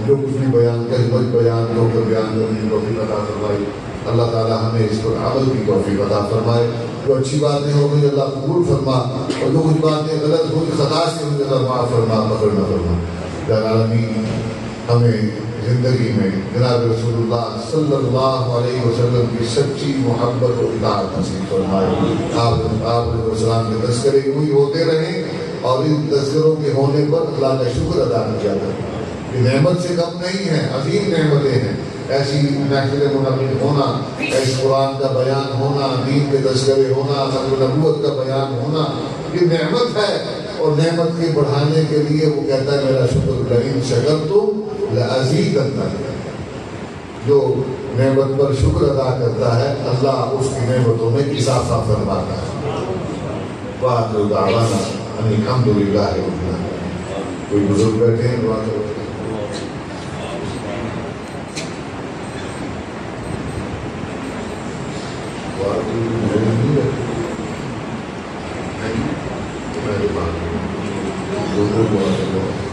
جو کچھ بھی بیان کر بیان دو کر بیان کرنے کی توفیق عطا فرمائی. اللہ تعالیٰ ہمیں اس پر عمل کی توفیق عطا فرمائے. جو اچھی باتیں ہو گئی اللہ قبول فرما، اور جو کچھ باتیں غلط ہوئی، خطا سے ہوئی، اللہ معاف فرما، مغفر نہ فرما. العالمین ہمیں زندگی میں جناب رسول اللہ صلی اللہ علیہ وسلم کی سچی محبت و اطاعت نصیب فرمائے. آپ علیہ السلام کے تذکرے یوں ہی ہوتے رہیں، اور ان تذکروں کے ہونے پر اللہ کا شکر ادا کیا جائے. یہ نعمت سے کم نہیں ہے، عظیم نعمتیں ہیں. ایسی محفل منعقد ہونا، ایس قرآن کا بیان ہونا، دین کے تذکرے ہونا، ختم نبوت کا بیان ہونا، یہ نعمت ہے. اور نعمت کے بڑھانے کے لیے وہ کہتا ہے میرا شکر لئن شکرتم لأزیدنکم. جو نعمت پر شکر ادا کرتا ہے اللہ اس کی نعمتوں میں اضافہ فرماتا ہے. وآخر دعوانا ان الحمد للہ رب العالمین. کوئی بزرگ بیٹھے ہیں، دعا کرو. دو